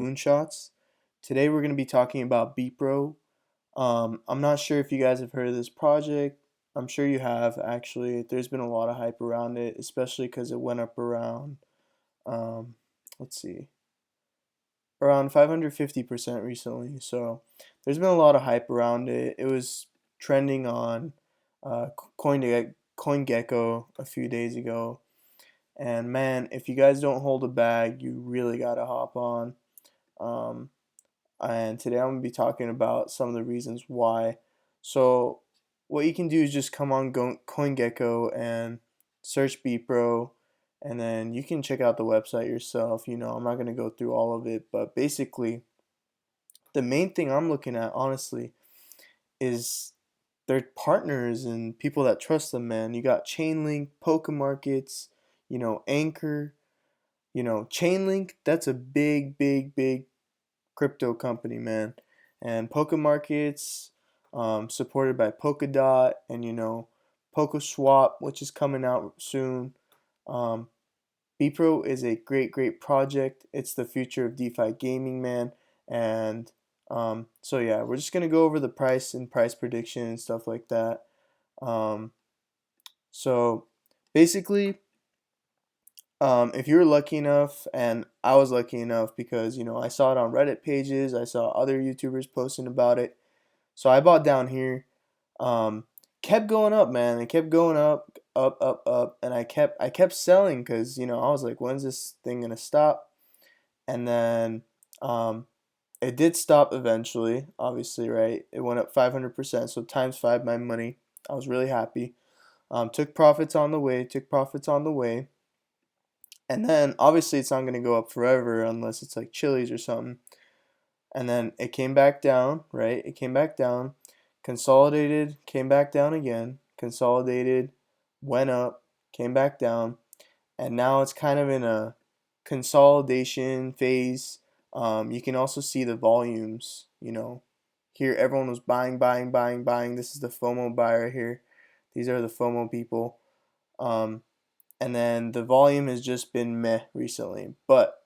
Moonshots. Today we're going to be talking about Bepro. I'm not sure if you guys have heard of this project. I'm sure you have actually. There's been a lot of hype around it, especially because it went up around, um, let's see, around 550% recently. So there's been a lot of hype around it. It was trending on uh, CoinGecko a few days ago. And man, if you guys don't hold a bag, you really gotta hop on. Um, and today I'm gonna be talking about some of the reasons why. So what you can do is just come on CoinGecko and search Bepro, and then you can check out the website yourself. I'm not gonna go through all of it, but basically the main thing I'm looking at, honestly, is their partners and people that trust them. Man, you got Chainlink, Pokemarkets, Anchor. Chainlink, that's a big, big, big crypto company, man. And Pokemarkets, supported by Polkadot and PokeSwap, which is coming out soon. Um, Bepro is a great, great project. It's the future of DeFi gaming, man. And so yeah, we're just gonna go over the price and price prediction and stuff like that. Um, so basically, if you're lucky enough, and I was lucky enough because I saw it on Reddit pages, I saw other YouTubers posting about it, so I bought down here. Um, Kept going up, man. It kept going up, up, up, up, and I kept selling because I was like, when's this thing gonna stop? And then it did stop eventually. Obviously, right? It went up 500%, so times five my money. I was really happy. Took profits on the way. Took profits on the way. And then obviously it's not going to go up forever unless it's like Chili's or something. And then it came back down, right? It came back down, consolidated, came back down again, consolidated, went up, came back down, and now it's kind of in a consolidation phase. You can also see the volumes, Here everyone was buying, buying, buying, buying. This is the FOMO buyer here. These are the FOMO people. Um, and then the volume has just been meh recently. But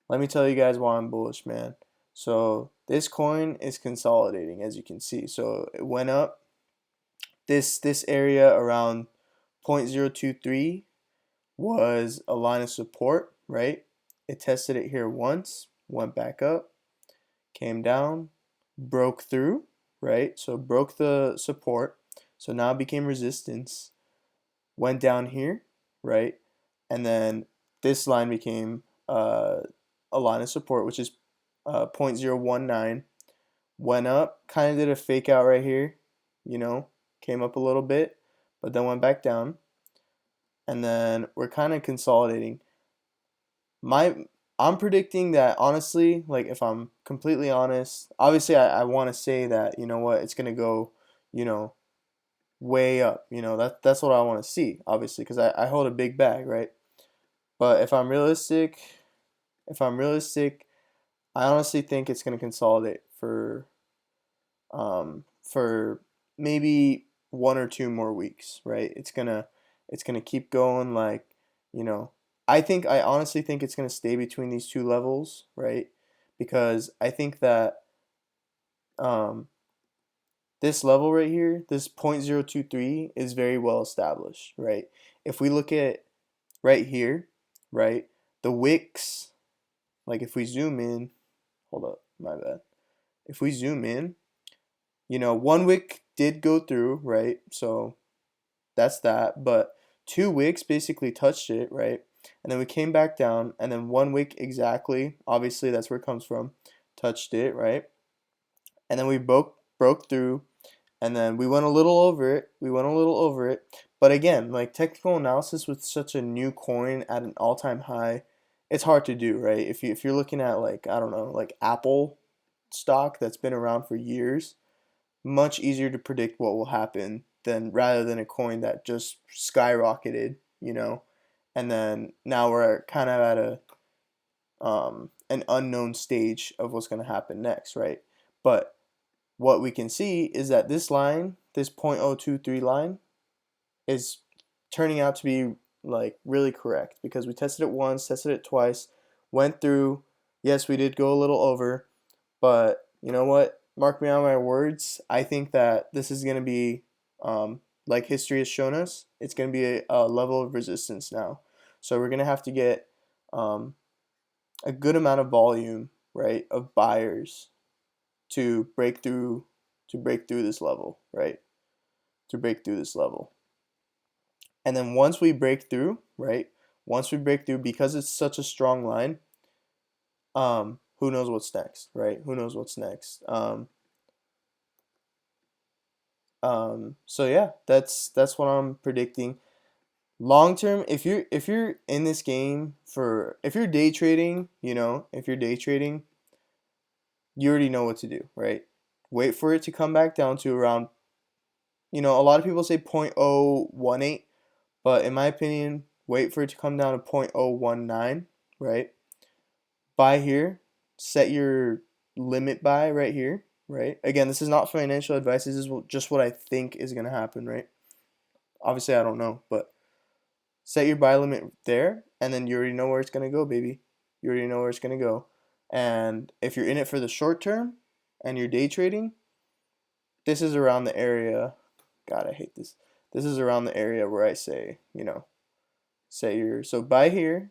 let me tell you guys why I'm bullish, man. So this coin is consolidating, as you can see. So it went up. This area around 0.023 was a line of support, right? It tested it here once, went back up, came down, broke through, right? So broke the support. So now it became resistance. Went down here, right? And then this line became a line of support, which is 0.019. Went up, kind of did a fake out right here, came up a little bit, but then went back down. And then we're kind of consolidating. My I'm predicting that, honestly, like, if I'm completely honest, obviously I want to say that, it's gonna go, you know, way up. That's what I want to see, obviously, because I hold a big bag, right? But if I'm realistic, I honestly think it's gonna consolidate for maybe 1 or 2 more weeks, right? It's gonna keep going, like, you know, I honestly think it's gonna stay between these two levels, right? Because I think that um, this level right here, this 0.023, is very well established, right? If we look at right here, right, the wicks, like, if we zoom in, hold up, my bad. If we zoom in, one wick did go through, right? So that's that. But two wicks basically touched it, right? And then we came back down, and then one wick exactly, obviously that's where it comes from, touched it, right? And then we broke through, and then we went a little over it. We went a little over it. But again, like, technical analysis with such a new coin at an all-time high, it's hard to do, right? If you're looking at, like, I don't know, like Apple stock that's been around for years, much easier to predict what will happen than rather than a coin that just skyrocketed, and then now we're kind of at an unknown stage of what's going to happen next, right? But what we can see is that this line, this 0.023 line, is turning out to be, like, really correct, because we tested it once, tested it twice, went through, Yes, we did go a little over, but you know what? Mark me on my words. I think that this is going to be, like history has shown us, it's going to be a level of resistance now. So we're going to have to get um, a good amount of volume, right, of buyers to break through this level, right? To break through this level. And then once we break through, right? Once we break through, because it's such a strong line, who knows what's next, right? Who knows what's next? So yeah, that's what I'm predicting. Long term, if you're in this game for if you're day trading, if you're day trading, you already know what to do, right? Wait for it to come back down to around, a lot of people say 0.018, but in my opinion, wait for it to come down to 0.019, right? Buy here, set your limit buy right here, right? Again, this is not financial advice. This is just what I think is going to happen, right? Obviously, I don't know, but set your buy limit there, and then you already know where it's going to go, baby. You already know where it's going to go. And if you're in it for the short term and you're day trading, this is around the area. God, I hate this. This is around the area where I say, so buy here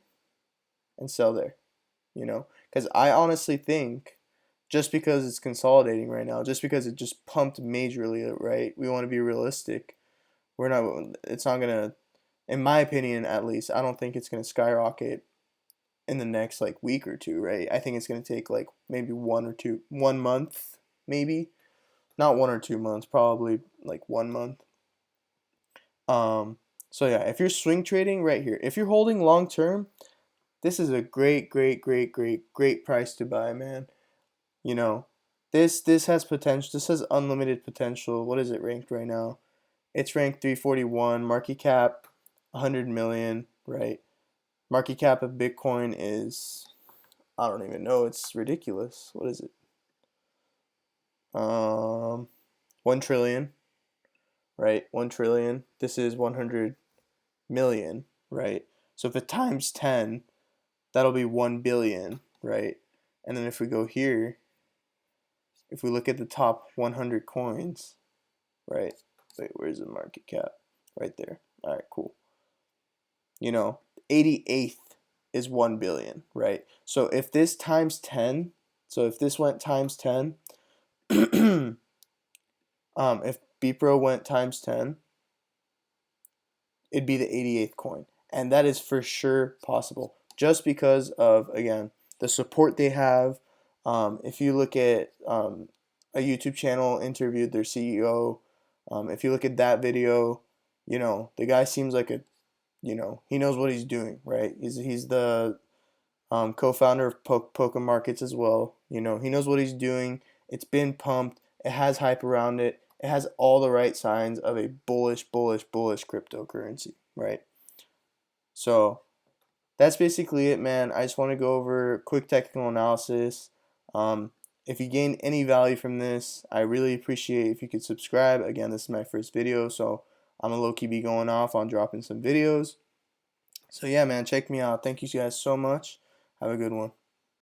and sell there, because I honestly think just because it's consolidating right now, just because it just pumped majorly, right? We want to be realistic. It's not gonna, in my opinion at least, I don't think it's gonna skyrocket in the next like week or two, right? I think it's gonna take like maybe 1 month, maybe. Not 1 or 2 months, probably like 1 month. Um, so yeah, if you're swing trading right here, if you're holding long term, this is a great, great, great, great, great price to buy, man. You know, this has potential. This has unlimited potential. What is it ranked right now? It's ranked 341. Market cap 100 million, right? Market cap of Bitcoin is, I don't even know. It's ridiculous. What is it? 1 trillion, right? 1 trillion. This is 100 million, right? So if it times 10, that'll be 1 billion, right? And then if we go here, if we look at the top 100 coins, right? Wait, where's the market cap? Right there. All right, cool. 88th is 1 billion, right? So if this times 10, so if this went times 10, if Bepro went times 10, it'd be the 88th coin. And that is for sure possible just because of, again, the support they have. If you look at a YouTube channel interviewed their CEO, if you look at that video, the guy seems like he knows what he's doing, right? He's the co-founder of Poker Markets as well. He knows what he's doing. It's been pumped. It has hype around it. It has all the right signs of a bullish, bullish, bullish cryptocurrency, right? So that's basically it, man. I just want to go over quick technical analysis. Um, if you gain any value from this, I really appreciate if you could subscribe. Again, this is my first video, so I'm a low-key be going off on dropping some videos. So yeah, man, check me out. Thank you guys so much. Have a good one.